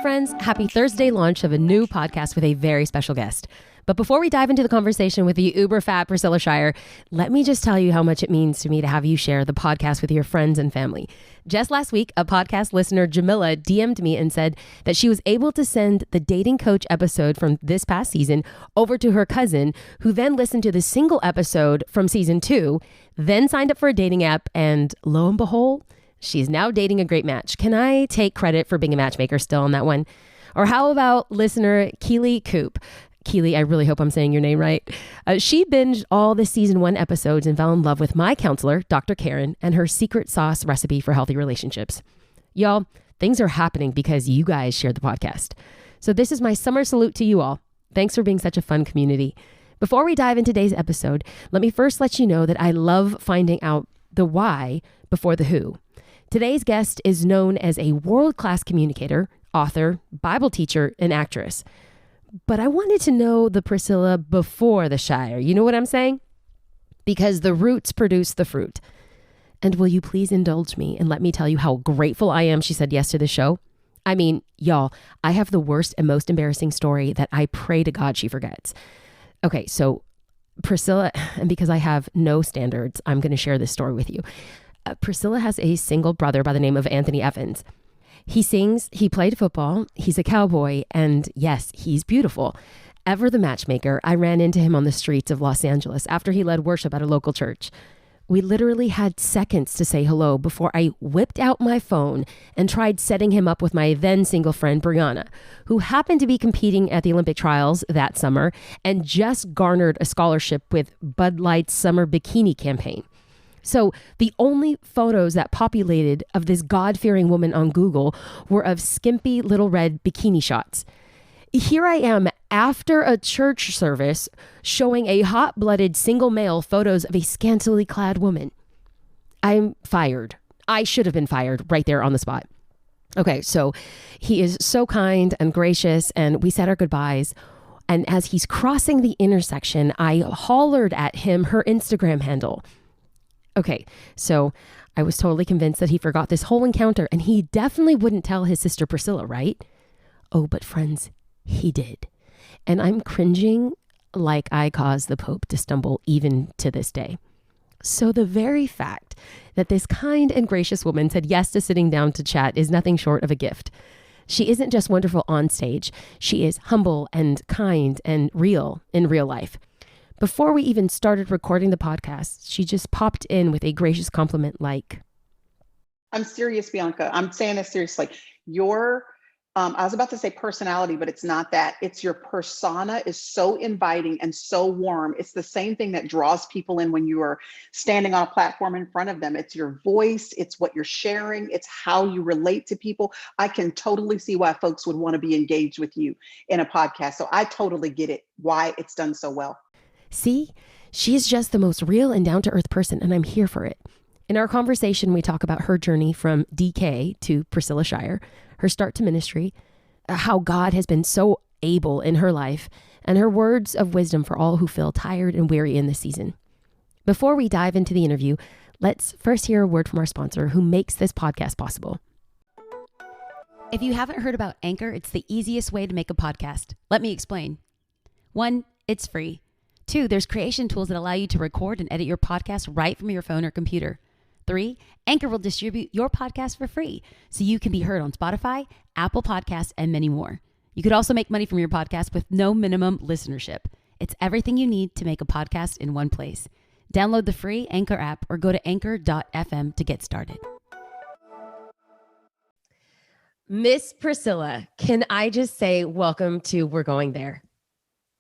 friends. Happy Thursday launch of a new podcast with a very special guest. But before we dive into the conversation with the uber fat Priscilla Shirer, let me just tell you how much it means to me to have you share the podcast with your friends and family. Just last week, a podcast listener, Jamila, DM'd me and said that she was able to send the dating coach episode from this past season over to her cousin, who then listened to the single episode from season 2, then signed up for a dating app, and lo and behold, she's now dating a great match. Can I take credit for being a matchmaker still on that one? Or how about listener Keely Coop? Keely, I really hope I'm saying your name right. She binged all the season 1 episodes and fell in love with my counselor, Dr. Karen, and her secret sauce recipe for healthy relationships. Y'all, things are happening because you guys shared the podcast. So this is my summer salute to you all. Thanks for being such a fun community. Before we dive into today's episode, let me first let you know that I love finding out the why before the who. Today's guest is known as a world-class communicator, author, Bible teacher, and actress. But I wanted to know the Priscilla before the Shirer. You know what I'm saying? Because the roots produce the fruit. And will you please indulge me and let me tell you how grateful I am she said yes to the show? I mean, y'all, I have the worst and most embarrassing story that I pray to God she forgets. Okay, so Priscilla, and because I have no standards, I'm going to share this story with you. Priscilla has a single brother by the name of Anthony Evans. He sings, he played football, he's a cowboy, and yes, he's beautiful. Ever the matchmaker, I ran into him on the streets of Los Angeles after he led worship at a local church. We literally had seconds to say hello before I whipped out my phone and tried setting him up with my then single friend, Brianna, who happened to be competing at the Olympic trials that summer and just garnered a scholarship with Bud Light's summer bikini campaign. So the only photos that populated of this God-fearing woman on Google were of skimpy little red bikini shots. Here I am after a church service showing a hot-blooded single male photos of a scantily clad woman. I'm fired. I should have been fired right there on the spot. Okay, so he is so kind and gracious, and we said our goodbyes. And as he's crossing the intersection, I hollered at him her Instagram handle. Okay, so I was totally convinced that he forgot this whole encounter, and he definitely wouldn't tell his sister Priscilla, right? Oh, but friends, he did. And I'm cringing like I caused the Pope to stumble even to this day. So the very fact that this kind and gracious woman said yes to sitting down to chat is nothing short of a gift. She isn't just wonderful on stage. She is humble and kind and real in real life. Before we even started recording the podcast, she just popped in with a gracious compliment like, I'm serious, Bianca. I'm saying this seriously. Your, I was about to say personality, but it's not that. It's your persona is so inviting and so warm. It's the same thing that draws people in when you are standing on a platform in front of them. It's your voice. It's what you're sharing. It's how you relate to people. I can totally see why folks would want to be engaged with you in a podcast. So I totally get it, why it's done so well. see, she's just the most real and down-to-earth person, and I'm here for it. In our conversation, we talk about her journey from DK to Priscilla Shirer, her start to ministry, how God has been so able in her life, and her words of wisdom for all who feel tired and weary in this season. Before we dive into the interview, let's first hear a word from our sponsor who makes this podcast possible. If you haven't heard about Anchor, it's the easiest way to make a podcast. Let me explain. 1, it's free. 2, there's creation tools that allow you to record and edit your podcast right from your phone or computer. 3, Anchor will distribute your podcast for free, so you can be heard on Spotify, Apple Podcasts, and many more. You could also make money from your podcast with no minimum listenership. It's everything you need to make a podcast in one place. Download the free Anchor app or go to anchor.fm to get started. Miss Priscilla, can I just say welcome to We're Going There?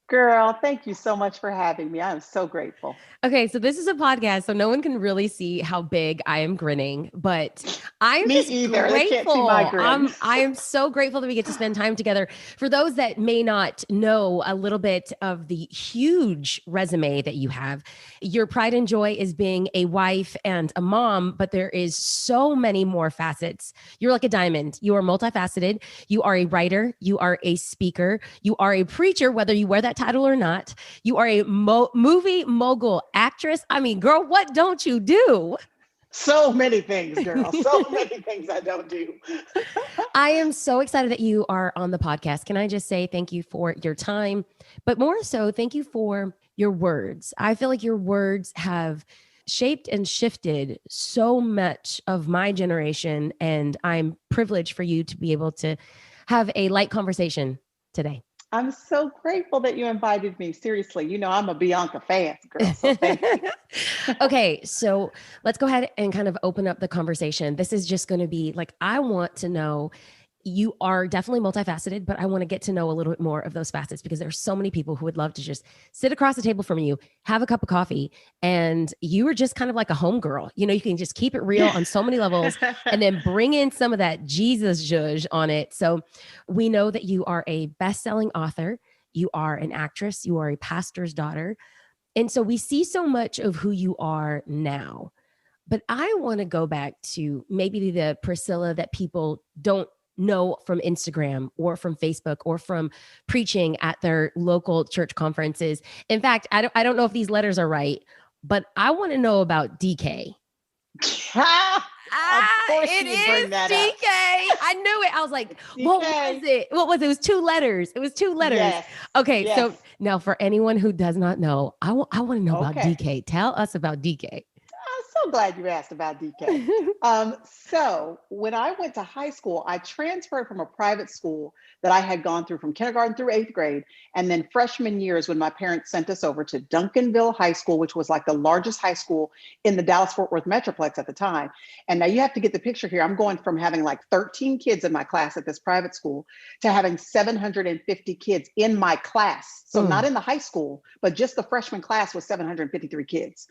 Girl, thank you so much for having me. I'm so grateful. Okay, so this is a podcast, so no one can really see how big I am grinning, but I'm Me just either. They can't see grateful. my grin. I am so grateful that we get to spend time together. For those that may not know a little bit of the huge resume that you have, your pride and joy is being a wife and a mom, but there is so many more facets. You're like a diamond. You are multifaceted. You are a writer. You are a speaker. You are a preacher, whether you wear that title or not. You are a movie mogul, actress. I mean, girl, what don't you do? So many things, girl. So many things I don't do. I am so excited that you are on the podcast. Can I just say thank you for your time, but more so, thank you for your words. I feel like your words have shaped and shifted so much of my generation, and I'm privileged for you to be able to have a light conversation today. I'm so grateful that you invited me. Seriously, you know, I'm a Bianca fan, girl. So thank you. Okay, so let's go ahead and kind of open up the conversation. This is just going to be like, I want to know, you are definitely multifaceted, but I want to get to know a little bit more of those facets because there's so many people who would love to just sit across the table from you, have a cup of coffee, and you are just kind of like a homegirl. You know, you can just keep it real on so many levels and then bring in some of that Jesus zhuzh on it. So we know that you are a best-selling author, you are an actress, you are a pastor's daughter. And so we see so much of who you are now. But I want to go back to maybe the Priscilla that people don't know from Instagram or from Facebook or from preaching at their local church conferences. In fact, I don't know if these letters are right, but I want to know about DK. Of course It you bring is that DK. up. I knew it. I was like, DK. what was it? What was it? It was two letters. It was two letters. Yes. Okay. Yes. So now for anyone who does not know, I want to know about Okay. DK. Tell us about DK. I'm so glad you asked about DK. So when I went to high school, I transferred from a private school that I had gone through from kindergarten through 8th grade. And then freshman years when my parents sent us over to Duncanville High School, which was like the largest high school in the Dallas-Fort Worth Metroplex at the time. And now you have to get the picture here. I'm going from having like 13 kids in my class at this private school to having 750 kids in my class. So not in the high school, but just the freshman class was 753 kids.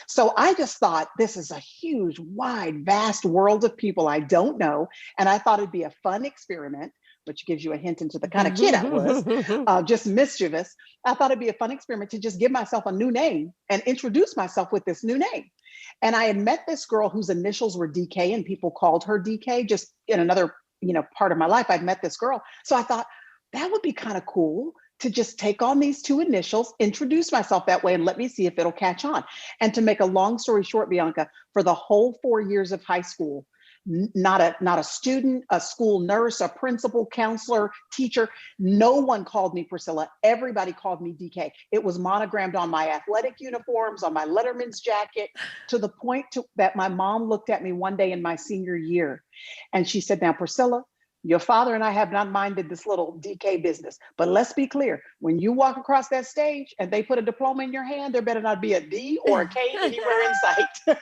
So I just thought, this is a huge, wide, vast world of people I don't know. And I thought it'd be a fun experiment, which gives you a hint into the kind of kid I was, just mischievous. I thought it'd be a fun experiment to just give myself a new name and introduce myself with this new name. And I had met this girl whose initials were DK and people called her DK just in another, part of my life. I'd met this girl. So I thought that would be kind of cool to just take on these two initials, introduce myself that way, and let me see if it'll catch on. And to make a long story short, Bianca, for the whole 4 years of high school, not a student, a school nurse, a principal, counselor, teacher, no one called me Priscilla. Everybody called me DK. It was monogrammed on my athletic uniforms, on my Letterman's jacket, to the point that my mom looked at me one day in my senior year and she said, "Now, Priscilla, your father and I have not minded this little DK business, but let's be clear. When you walk across that stage and they put a diploma in your hand, there better not be a D or a K anywhere in sight."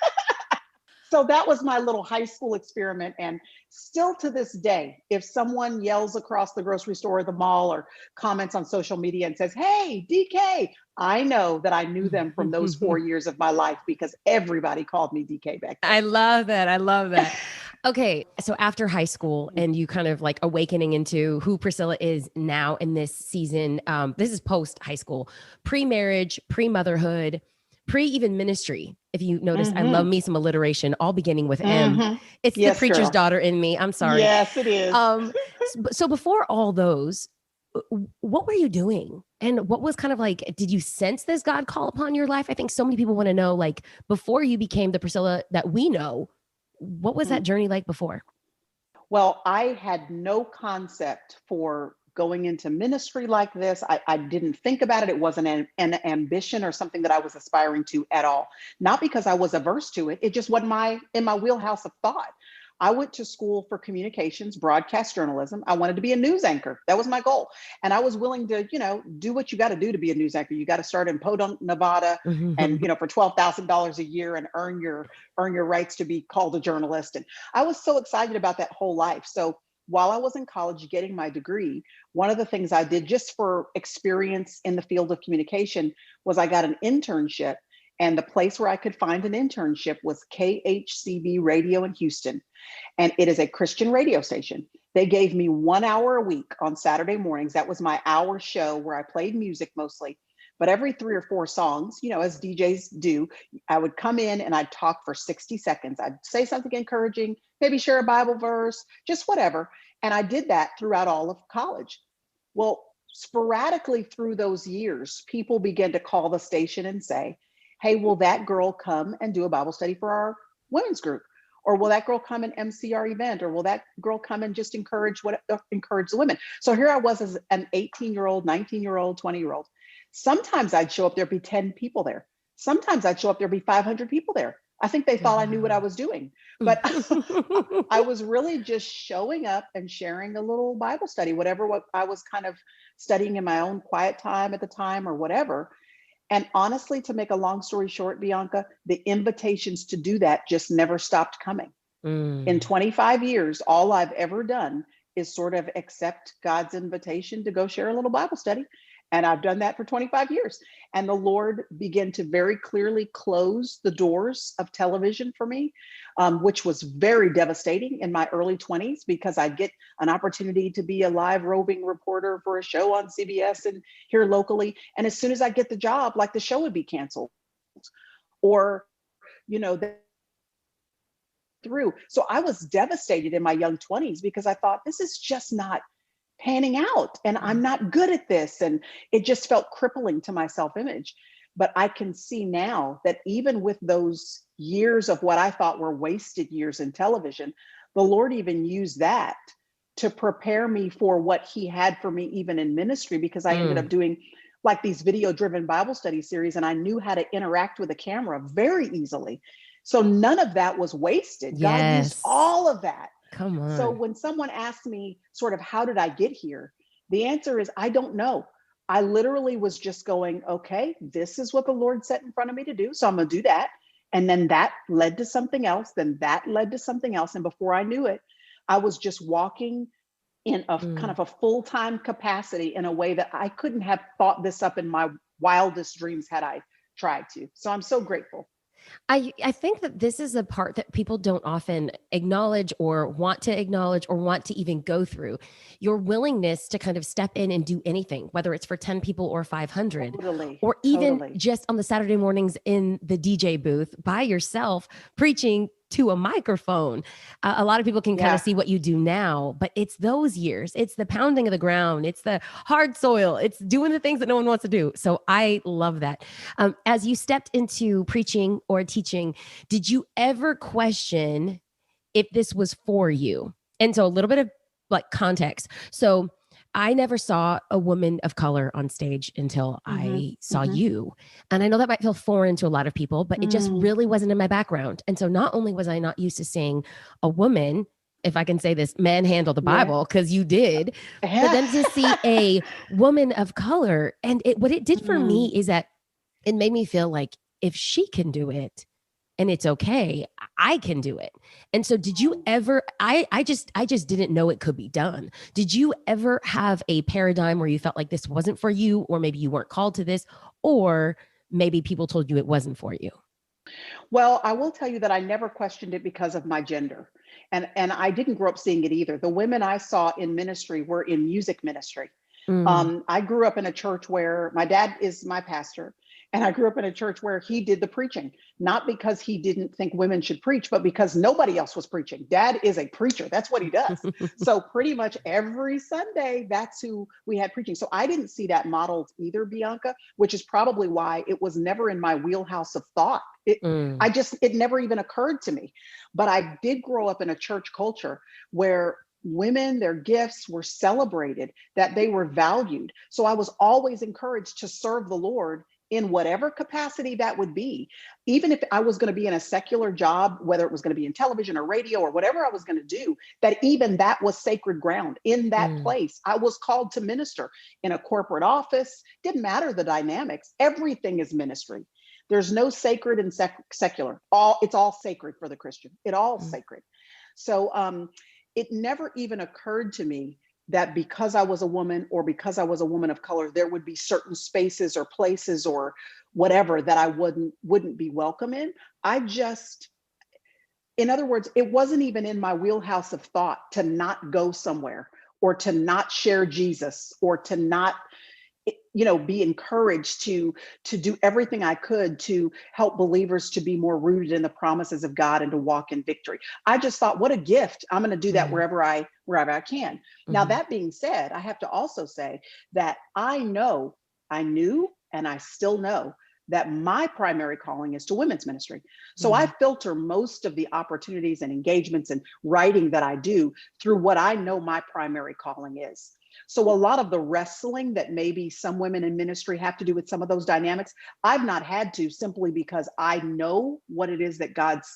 So that was my little high school experiment. And still to this day, if someone yells across the grocery store or the mall or comments on social media and says, "Hey, DK," I know that I knew them from those 4 years of my life because everybody called me DK back then. I love that. I love that. Okay. So after high school and you kind of like awakening into who Priscilla is now in this season, this is post high school, pre-marriage, pre-motherhood, pre-even ministry. If you notice, I love me some alliteration, all beginning with M. It's Yes, the preacher's girl. daughter in me. I'm sorry. Yes, it is. So before all those, what were you doing? And what was kind of like, did you sense this God call upon your life? I think so many people want to know, like, before you became the Priscilla that we know, what was that journey like before? Well, I had no concept for going into ministry like this. I didn't think about it. It wasn't an ambition or something that I was aspiring to at all. Not because I was averse to it. It just wasn't in my wheelhouse of thought. I went to school for communications, broadcast journalism. I wanted to be a news anchor. That was my goal. And I was willing to, do what you got to do to be a news anchor. You got to start in Podunk, Nevada, and, for $12,000 a year and earn your rights to be called a journalist. And I was so excited about that whole life. So while I was in college getting my degree, one of the things I did just for experience in the field of communication was I got an internship. And the place where I could find an internship was KHCB Radio in Houston. And it is a Christian radio station. They gave me 1 hour a week on Saturday mornings. That was my hour show where I played music mostly. But every 3 or 4 songs, as DJs do, I would come in and I'd talk for 60 seconds. I'd say something encouraging, maybe share a Bible verse, just whatever. And I did that throughout all of college. Well, sporadically through those years, people began to call the station and say, "Hey, will that girl come and do a Bible study for women's group? Or will that girl come and MC our event? Or will that girl come and just encourage the women? So here I was as an 18-year-old, 19-year-old, 20-year-old. Sometimes I'd show up, there'd be 10 people there. Sometimes I'd show up, there'd be 500 people there. I think they thought I knew what I was doing, but I was really just showing up and sharing a little Bible study, what I was kind of studying in my own quiet time at the time or whatever. And honestly, to make a long story short, Bianca, the invitations to do that just never stopped coming. In 25 years, all I've ever done is sort of accept God's invitation to go share a little Bible study. And I've done that for 25 years. And the Lord began to very clearly close the doors of television for me, which was very devastating in my early 20s, because I'd get an opportunity to be a live roving reporter for a show on CBS and here locally. And as soon as I get the job, like the show would be canceled or, through. So I was devastated in my young 20s because I thought, this is just not panning out and I'm not good at this. And it just felt crippling to my self-image. But I can see now that even with those years of what I thought were wasted years in television, the Lord even used that to prepare me for what he had for me, even in ministry, because I ended up doing like these video-driven Bible study series, and I knew how to interact with a camera very easily. So none of that was wasted. Yes. God used all of that. Come on. So when someone asks me sort of, how did I get here? The answer is, I don't know. I literally was just going, okay, this is what the Lord set in front of me to do. So I'm going to do that. And then that led to something else. Then that led to something else. And before I knew it, I was just walking in a kind of a full-time capacity in a way that I couldn't have thought this up in my wildest dreams had I tried to. So I'm so grateful. I think that this is a part that people don't often acknowledge or want to acknowledge or want to even go through. Your willingness to kind of step in and do anything, whether it's for 10 people or 500, or even just on the Saturday mornings in the DJ booth by yourself, preaching to a microphone. A lot of people can kind of see what you do now, but it's those years. It's the pounding of the ground. It's the hard soil. It's doing the things that no one wants to do. So I love that. As you stepped into preaching or teaching, did you ever question if this was for you? And so a little bit of like context. So I never saw a woman of color on stage until I saw you. And I know that might feel foreign to a lot of people, but it just really wasn't in my background. And so not only was I not used to seeing a woman, if I can say this, manhandle the Bible, because you did, but then to see a woman of color. And what it did for me is that it made me feel like if she can do it, and it's okay, I can do it. And so did you ever, I just didn't know it could be done. Did you ever have a paradigm where you felt like this wasn't for you, or maybe you weren't called to this, or maybe people told you it wasn't for you? Well, I will tell you that I never questioned it because of my gender. And I didn't grow up seeing it either. The women I saw in ministry were in music ministry. I grew up in a church where my dad is my pastor. And I grew up in a church where he did the preaching, not because he didn't think women should preach, but because nobody else was preaching. Dad is a preacher. That's what he does. So pretty much every Sunday, that's who we had preaching. So I didn't see that modeled either, Bianca, which is probably why it was never in my wheelhouse of thought. It never even occurred to me. But I did grow up in a church culture where women, their gifts were celebrated, that they were valued. So I was always encouraged to serve the Lord in whatever capacity that would be. Even if I was going to be in a secular job, whether it was going to be in television or radio or whatever I was going to do, that even that was sacred ground. In that place, I was called to minister in a corporate office. Didn't matter the dynamics. Everything is ministry. There's no sacred and secular. It's all sacred for the Christian. It all sacred. So it never even occurred to me that because I was a woman or because I was a woman of color, there would be certain spaces or places or whatever that I wouldn't be welcome in. In other words, it wasn't even in my wheelhouse of thought to not go somewhere or to not share Jesus or to not, be encouraged to do everything I could to help believers to be more rooted in the promises of God and to walk in victory. I just thought, what a gift. I'm going to do that wherever I can. Now, that being said, I have to also say that I knew, and I still know that my primary calling is to women's ministry. So I filter most of the opportunities and engagements and writing that I do through what I know my primary calling is. So a lot of the wrestling that maybe some women in ministry have to do with some of those dynamics, I've not had to, simply because I know what it is that God's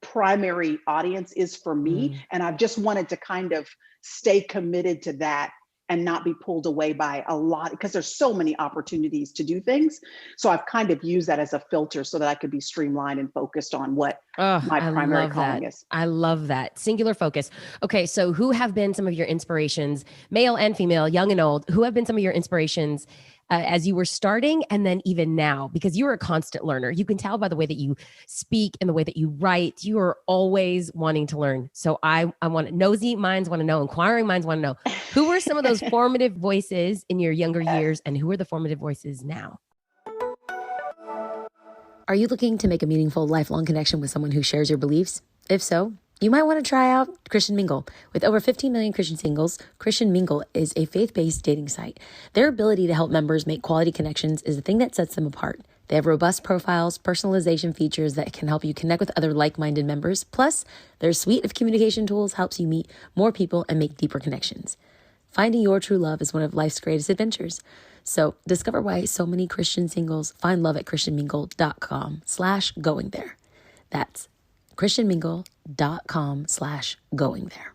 primary audience is for me. And I've just wanted to kind of stay committed to that and not be pulled away by a lot, because there's so many opportunities to do things. So I've kind of used that as a filter so that I could be streamlined and focused on what my primary calling is. I love that. Singular focus. Okay, so who have been some of your inspirations, male and female, young and old, who have been some of your inspirations as you were starting and then even now? Because you're a constant learner. You can tell by the way that you speak and the way that you write. You are always wanting to learn. So I want nosy minds want to know, inquiring minds want to know, who were some of those formative voices in your younger years and who are the formative voices now? Are you looking to make a meaningful, lifelong connection with someone who shares your beliefs? If so, you might want to try out Christian Mingle. With over 15 million Christian singles, Christian Mingle is a faith-based dating site. Their ability to help members make quality connections is the thing that sets them apart. They have robust profiles, personalization features that can help you connect with other like-minded members. Plus, their suite of communication tools helps you meet more people and make deeper connections. Finding your true love is one of life's greatest adventures. So discover why so many Christian singles find love at christianmingle.com/going there. That's christianmingle.com/going there.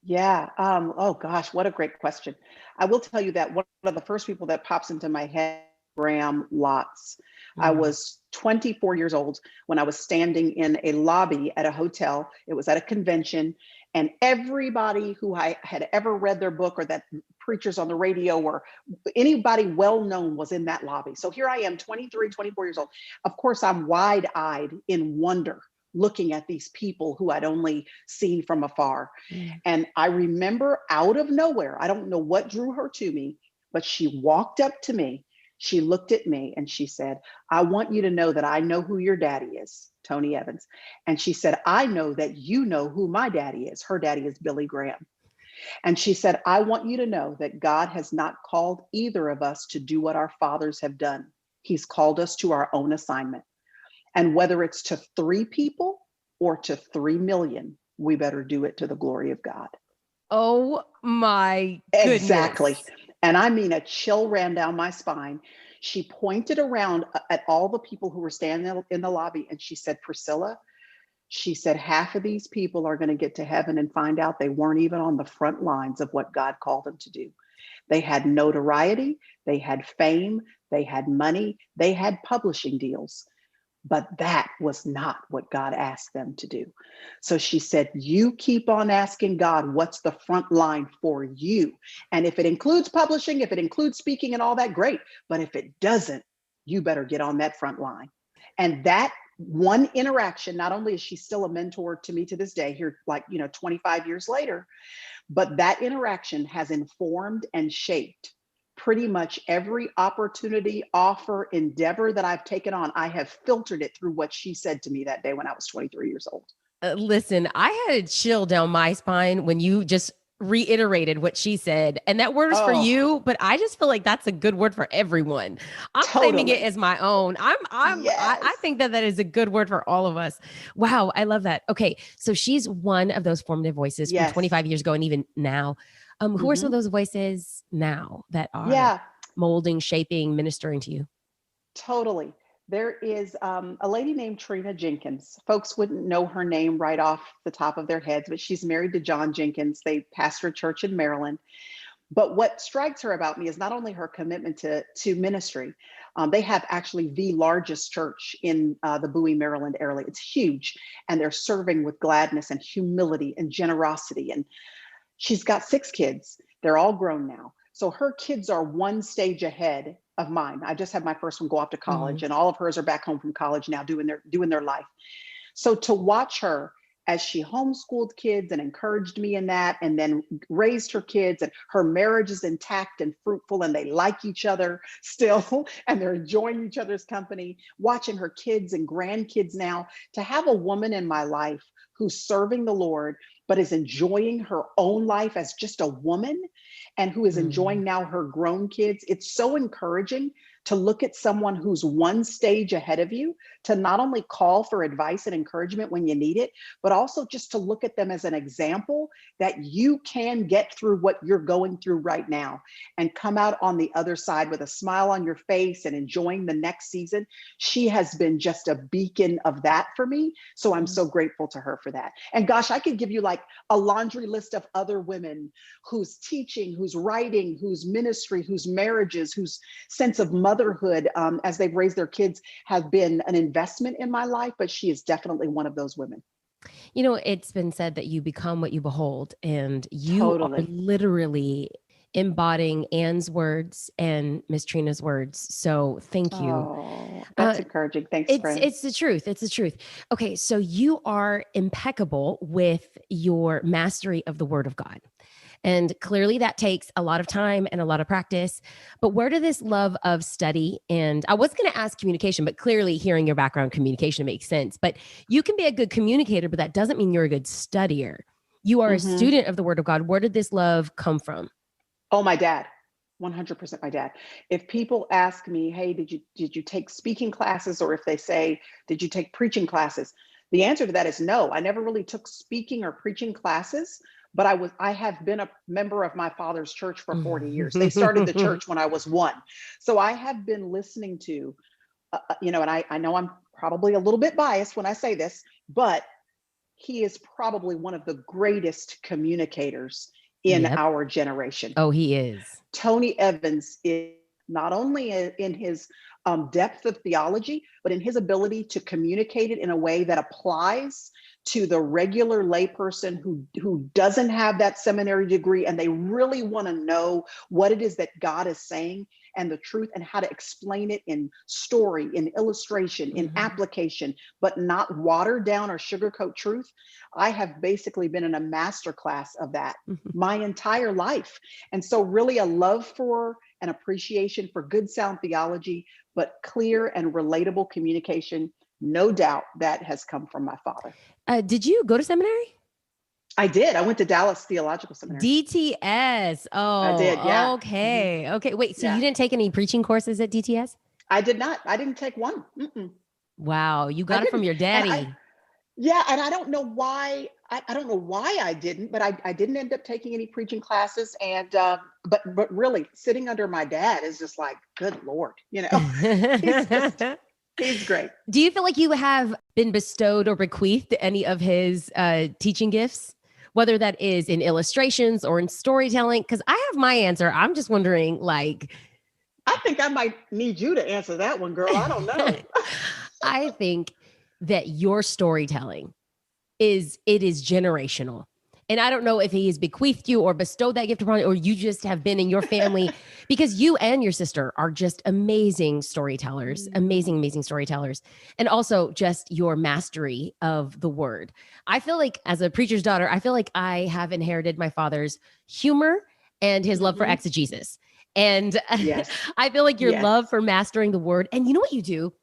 Yeah. Oh gosh, what a great question. I will tell you that one of the first people that pops into my head, Graham Lotz. I was 24 years old when I was standing in a lobby at a hotel. It was at a convention, and everybody who I had ever read their book, or that preachers on the radio, or anybody well-known, was in that lobby. So here I am, 23, 24 years old. Of course, I'm wide-eyed in wonder, looking at these people who I'd only seen from afar. And I remember, out of nowhere, I don't know what drew her to me, but she walked up to me. She looked at me and she said, "I want you to know that I know who your daddy is, Tony Evans." And she said, "I know that you know who my daddy is." Her daddy is Billy Graham. And she said, "I want you to know that God has not called either of us to do what our fathers have done. He's called us to our own assignment. And whether it's to 3 people or to 3 million, we better do it to the glory of God." Oh my goodness. Exactly. And I mean, a chill ran down my spine. She pointed around at all the people who were standing in the lobby, and she said, "Priscilla," she said, "half of these people are going to get to heaven and find out they weren't even on the front lines of what God called them to do. They had notoriety, they had fame, they had money, they had publishing deals. But that was not what God asked them to do." So she said, "You keep on asking God what's the front line for you. And if it includes publishing, if it includes speaking and all that, great. But if it doesn't, you better get on that front line." And that one interaction, not only is she still a mentor to me to this day, here, 25 years later, but that interaction has informed and shaped pretty much every opportunity, offer, endeavor that I've taken on. I have filtered it through what she said to me that day when I was 23 years old. Listen, I had a chill down my spine when you just reiterated what she said. And that word is for you, but I just feel like that's a good word for everyone. I'm claiming it as my own. I think that is a good word for all of us. Wow. I love that. Okay. So she's one of those formative voices from 25 years ago and even now. Who are some of those voices now that are molding, shaping, ministering to you? Totally. There is a lady named Trina Jenkins. Folks wouldn't know her name right off the top of their heads, but she's married to John Jenkins. They pastor a church in Maryland. But what strikes her about me is not only her commitment to ministry. They have actually the largest church in the Bowie, Maryland area. It's huge. And they're serving with gladness and humility and generosity. And she's got 6 kids. They're all grown now. So her kids are one stage ahead of mine. I just had my first one go off to college, and all of hers are back home from college now doing their life. So to watch her as she homeschooled kids and encouraged me in that, and then raised her kids, and her marriage is intact and fruitful, and they like each other still, and they're enjoying each other's company, watching her kids and grandkids now, to have a woman in my life who's serving the Lord, but is enjoying her own life as just a woman and who is enjoying now her grown kids. It's so encouraging to look at someone who's one stage ahead of you, to not only call for advice and encouragement when you need it, but also just to look at them as an example that you can get through what you're going through right now and come out on the other side with a smile on your face and enjoying the next season. She has been just a beacon of that for me. So I'm so grateful to her for that. And gosh, I could give you like a laundry list of other women whose teaching, whose writing, whose ministry, whose marriages, whose sense of motherhood as they've raised their kids have been an investment in my life. But she is definitely one of those women. You know, it's been said that you become what you behold, and you are Totally. literally embodying Anne's words and Miss Trina's words. So thank you. Oh, that's encouraging. Thanks, friend. It's the truth. It's the truth. Okay. So you are impeccable with your mastery of the word of God. And clearly that takes a lot of time and a lot of practice. But where did this love of study, and I was going to ask communication, but clearly hearing your background, communication makes sense. But you can be a good communicator, but that doesn't mean you're a good studier. You are a student of the word of God. Where did this love come from? Oh, my dad. 100% my dad. If people ask me, hey, did you take speaking classes? Or if they say, did you take preaching classes? The answer to that is no. I never really took speaking or preaching classes, but I have been a member of my father's church for 40 years. They started the church when I was 1. So I have been listening to, and I know I'm probably a little bit biased when I say this, but he is probably one of the greatest communicators in our generation. Oh, he is. Tony Evans is not only in his depth of theology, but in his ability to communicate it in a way that applies to the regular layperson who doesn't have that seminary degree, and they really want to know what it is that God is saying and the truth, and how to explain it in story, in illustration, in application, but not watered down or sugarcoat truth. I have basically been in a master class of that my entire life. And so really a love for and appreciation for good sound theology, but clear and relatable communication. No doubt that has come from my father. Did you go to seminary? I did. I went to Dallas Theological Seminary. DTS. Oh, I did. Yeah. Okay. Okay. Wait, so you didn't take any preaching courses at DTS? I did not. I didn't take one. Wow. You got it from your daddy. And I don't know why. I don't know why I didn't, but I didn't end up taking any preaching classes. And but really, sitting under my dad is just like, good Lord, he's great. Do you feel like you have been bestowed or bequeathed any of his teaching gifts, whether that is in illustrations or in storytelling? Because I have my answer. I'm just wondering, like, I think I might need you to answer that one, girl. I don't know. I think that your storytelling is generational. And I don't know if he has bequeathed you or bestowed that gift upon you, or you just have been in your family, because you and your sister are just amazing storytellers, amazing storytellers. And also just your mastery of the word. I feel like as a preacher's daughter, I feel like I have inherited my father's humor and his love for exegesis. And I feel like your love for mastering the word. And you know what you do?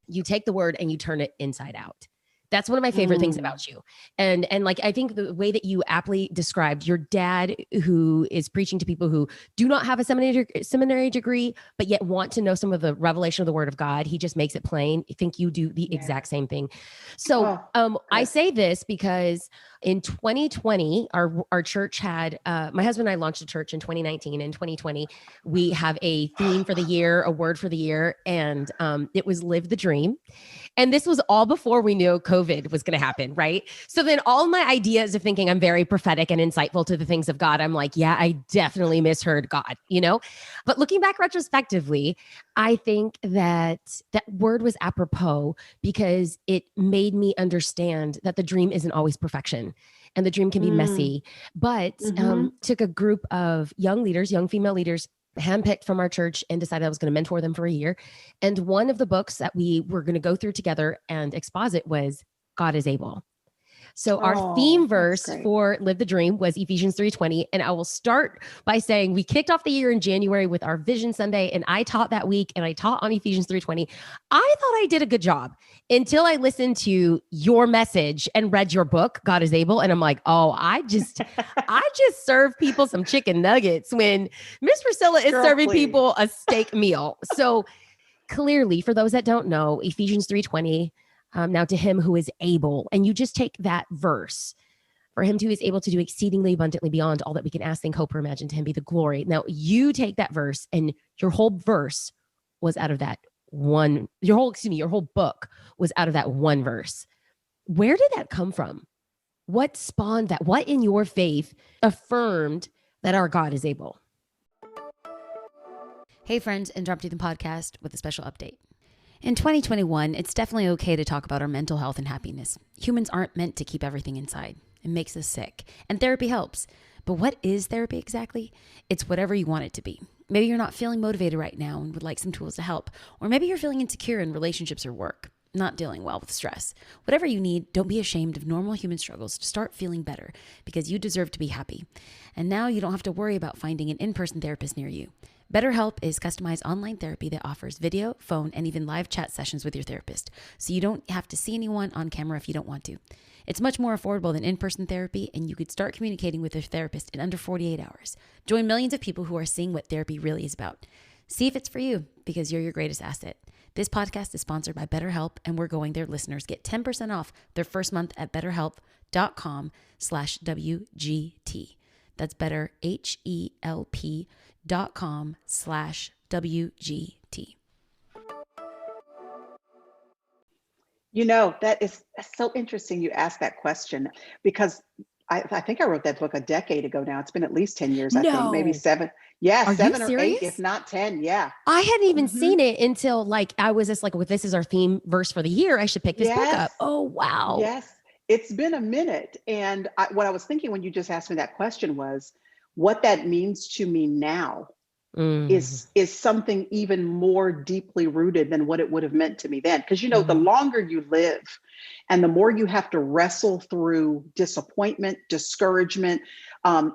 You take the word and you turn it inside out. That's one of my favorite things about you. And like, I think the way that you aptly described your dad, who is preaching to people who do not have a seminary degree, but yet want to know some of the revelation of the word of God. He just makes it plain. I think you do the exact same thing. So I say this because in 2020, our church had, my husband and I launched a church in 2019. In 2020, we have a theme for the year, a word for the year, and it was Live the Dream. And this was all before we knew COVID was going to happen, right? So then all my ideas of thinking I'm very prophetic and insightful to the things of God, I'm like, yeah, I definitely misheard God, But looking back retrospectively, I think that word was apropos because it made me understand that the dream isn't always perfection. And the dream can be messy, but took a group of young female leaders, handpicked from our church, and decided I was going to mentor them for a year. And one of the books that we were going to go through together and exposit was God is Able. So our Oh, theme that's verse great. for Live the Dream was Ephesians 3:20. And I will start by saying we kicked off the year in January with our Vision Sunday, and I taught that week and I taught on Ephesians 3:20. I thought I did a good job until I listened to your message and read your book, God is Able. And I'm like, oh, I just serve people some chicken nuggets when Miss Priscilla is Girl, serving please. people a steak meal. So clearly, for those that don't know, Ephesians 3:20, now to him who is able, and you just take that verse, for him who is able to do exceedingly abundantly beyond all that we can ask, think, hope, or imagine, to him be the glory. Now you take that verse, and your whole verse was out of that one, your whole book was out of that one verse. Where did that come from? What spawned that? What in your faith affirmed that our God is able? Hey friends, Interrupting the Podcast with a special update. In 2021, it's definitely okay to talk about our mental health and happiness. Humans aren't meant to keep everything inside. It makes us sick. And therapy helps. But what is therapy exactly? It's whatever you want it to be. Maybe you're not feeling motivated right now and would like some tools to help. Or maybe you're feeling insecure in relationships or work, not dealing well with stress. Whatever you need, don't be ashamed of normal human struggles to start feeling better, because you deserve to be happy. And now you don't have to worry about finding an in-person therapist near you. BetterHelp is customized online therapy that offers video, phone, and even live chat sessions with your therapist, so you don't have to see anyone on camera if you don't want to. It's much more affordable than in-person therapy, and you could start communicating with your therapist in under 48 hours. Join millions of people who are seeing what therapy really is about. See if it's for you, because you're your greatest asset. This podcast is sponsored by BetterHelp, and we're going their listeners get 10% off their first month at betterhelp.com/WGT. That's betterhelp.com/WGT. You know, that's so interesting you asked that question, because I think I wrote that book a decade ago now. It's been at least 10 years, I think, maybe No. 7. Yeah, Are you 7 or 8, if serious? not 10. Yeah. I hadn't even hmm seen it until like I was just like, well, this is our theme verse for the year. I should pick this book Yes. up. Oh, wow. Yes. It's been a minute. And what I was thinking when you just asked me that question was what that means to me now Mm, is something even more deeply rooted than what it would have meant to me then. Because the mm, longer you live and the more you have to wrestle through disappointment, discouragement,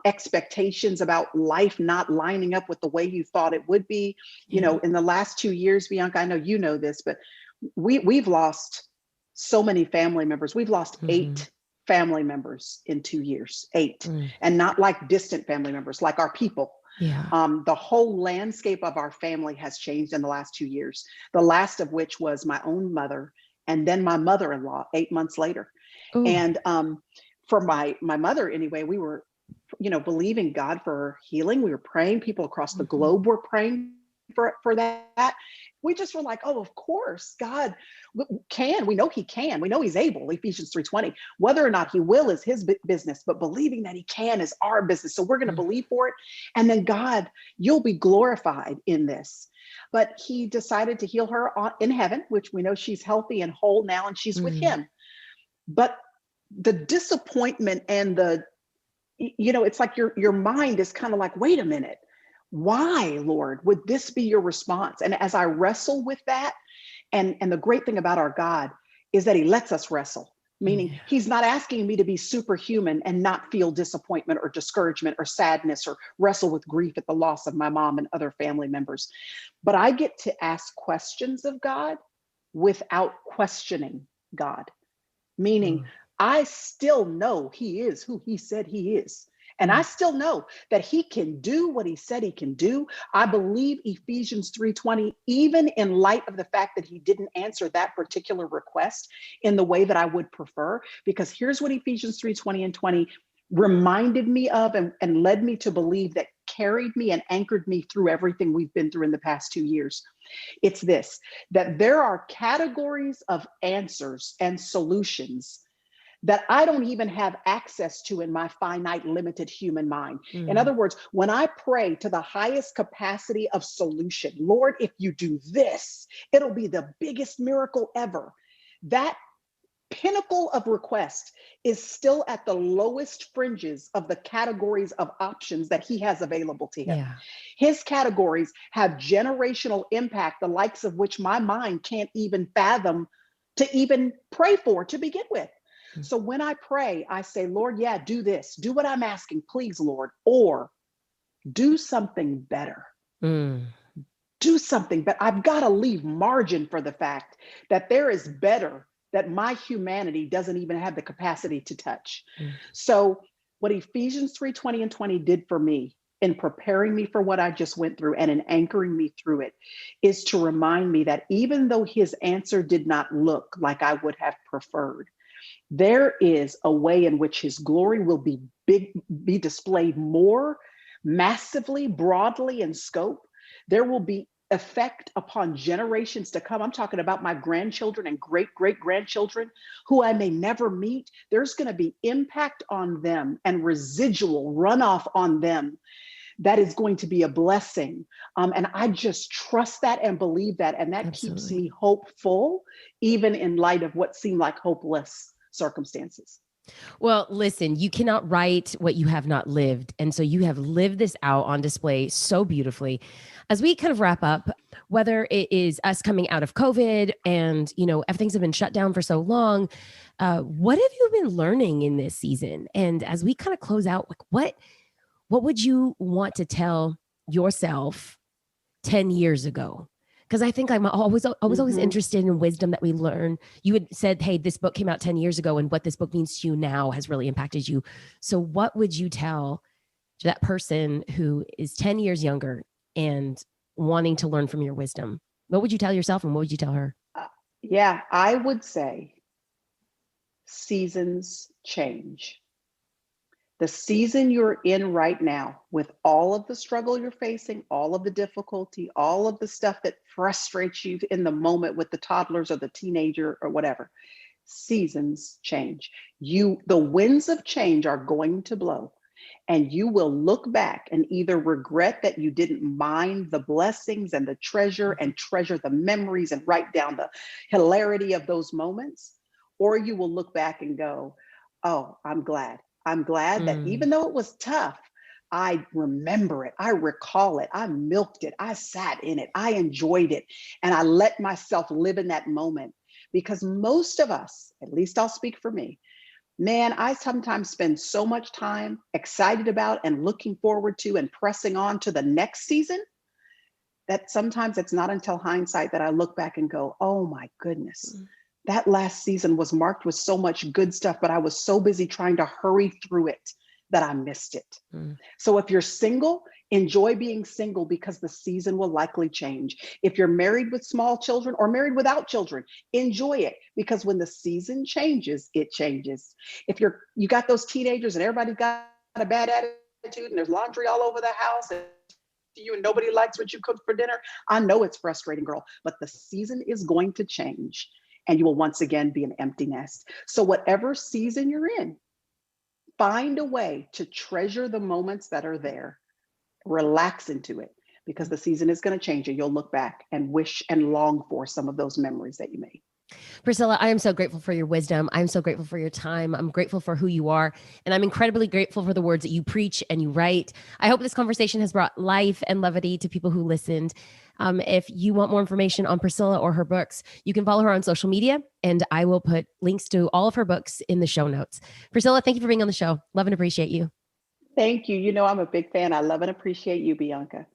expectations about life not lining up with the way you thought it would be. yeah. In the last 2 years, Bianca, I know you know this, but we've lost so many family members. We've lost Mm-hmm. 8 family members in 2 years, 8, Mm, and not like distant family members, like our people. yeah. The whole landscape of our family has changed in the last 2 years, the last of which was my own mother and then my mother-in-law 8 months later. Oh, And for my mother, anyway, we were, believing God for healing. We were praying. People across the mhm. globe were praying for that. We just were like, oh, of course, God can. We know He can. We know He's able. Ephesians 3:20. Whether or not He will is His business, but believing that He can is our business. So we're going to Mm, believe for it, and then God, you'll be glorified in this. But He decided to heal her in heaven, which we know she's healthy and whole now, and she's with mm, Him. But the disappointment and it's like your mind is kind of like, wait a minute, why, Lord, would this be your response? And as I wrestle with that, and the great thing about our God is that He lets us wrestle, meaning yeah. He's not asking me to be superhuman and not feel disappointment or discouragement or sadness or wrestle with grief at the loss of my mom and other family members. But I get to ask questions of God without questioning God, meaning Mm, I still know He is who He said He is. And I mm, still know that He can do what He said He can do. I believe Ephesians 3:20, even in light of the fact that He didn't answer that particular request in the way that I would prefer, because here's what Ephesians 3:20 and 20 reminded me of, and led me to believe, that carried me and anchored me through everything we've been through in the past 2 years. It's this, that there are categories of answers and solutions that I don't even have access to in my finite, limited human mind. In mm, other words, when I pray to the highest capacity of solution, Lord, if you do this, it'll be the biggest miracle ever. That pinnacle of request is still at the lowest fringes of the categories of options that He has available to Him. yeah. His categories have generational impact, the likes of which my mind can't even fathom to even pray for to begin with. So when I pray, I say, Lord, yeah, do this, do what I'm asking, please, Lord, or do something better. Do something, but I've got to leave margin for the fact that there is better that my humanity doesn't even have the capacity to touch. So what Ephesians 3:20 and 20 did for me in preparing me for what I just went through and in anchoring me through it is to remind me that even though his answer did not look like I would have preferred, there is a way in which his glory will be displayed more massively, broadly in scope. There will be effect upon generations to come. I'm talking about my grandchildren and great-great-grandchildren who I may never meet. There's going to be impact on them and residual runoff on them that is going to be a blessing. And I just trust that and believe that. And that keeps me hopeful, even in light of what seem like hopeless circumstances. Well, listen, you cannot write what you have not lived. And so you have lived this out on display so beautifully. As we kind of wrap up, whether it is us coming out of COVID and, things have been shut down for so long, what have you been learning in this season? And as we kind of close out, like what would you want to tell yourself 10 years ago? Because I think I was always interested in wisdom that we learn. You had said, hey, this book came out 10 years ago and what this book means to you now has really impacted you. So what would you tell to that person who is 10 years younger and wanting to learn from your wisdom? What would you tell yourself and what would you tell her? Yeah, I would say seasons change. The season you're in right now, with all of the struggle you're facing, all of the difficulty, all of the stuff that frustrates you in the moment with the toddlers or the teenager or whatever, seasons change. The winds of change are going to blow, and you will look back and either regret that you didn't mind the blessings and the treasure the memories and write down the hilarity of those moments, or you will look back and go, oh, I'm glad that even though it was tough, I remember it. I recall it. I milked it. I sat in it. I enjoyed it. And I let myself live in that moment, because most of us, at least I'll speak for me, man, I sometimes spend so much time excited about and looking forward to and pressing on to the next season that sometimes it's not until hindsight that I look back and go, oh my goodness. That last season was marked with so much good stuff, but I was so busy trying to hurry through it that I missed it. So if you're single, enjoy being single, because the season will likely change. If you're married with small children or married without children, enjoy it, because when the season changes, it changes. If you got those teenagers and everybody's got a bad attitude and there's laundry all over the house and nobody likes what you cooked for dinner, I know it's frustrating, girl, but the season is going to change. And you will once again be an empty nest. So whatever season you're in, find a way to treasure the moments that are there, relax into it, because the season is going to change and you'll look back and wish and long for some of those memories that you made. Priscilla, I am so grateful for your wisdom. I'm so grateful for your time. I'm grateful for who you are. And I'm incredibly grateful for the words that you preach and you write. I hope this conversation has brought life and levity to people who listened. If you want more information on Priscilla or her books, you can follow her on social media, and I will put links to all of her books in the show notes. Priscilla, thank you for being on the show. Love and appreciate you. Thank you. I'm a big fan. I love and appreciate you, Bianca.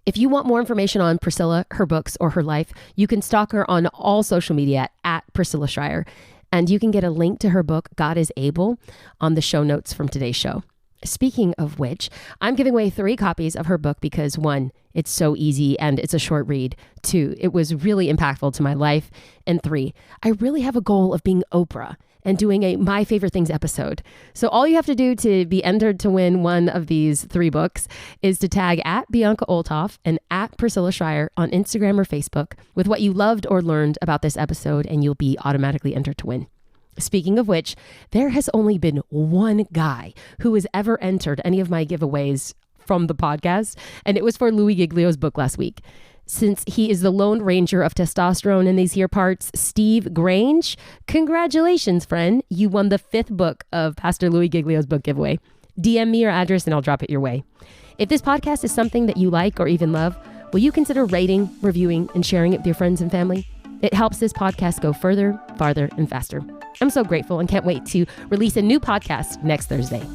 If you want more information on Priscilla, her books, or her life, you can stalk her on all social media at Priscilla Shirer. And you can get a link to her book, God is Able, on the show notes from today's show. Speaking of which, I'm giving away 3 copies of her book because 1, it's so easy and it's a short read. 2, it was really impactful to my life. And 3, I really have a goal of being Oprah and doing a My Favorite Things episode. So all you have to do to be entered to win one of these 3 books is to tag at Bianca Olthoff and at Priscilla Shirer on Instagram or Facebook with what you loved or learned about this episode, and you'll be automatically entered to win. Speaking of which, there has only been one guy who has ever entered any of my giveaways from the podcast, and it was for Louis Giglio's book last week. Since he is the Lone Ranger of testosterone in these here parts, Steve Grange, congratulations, friend. You won the 5th book of Pastor Louis Giglio's book giveaway. DM me your address and I'll drop it your way. If this podcast is something that you like or even love, will you consider rating, reviewing, and sharing it with your friends and family? It helps this podcast go further, farther, and faster. I'm so grateful and can't wait to release a new podcast next Thursday.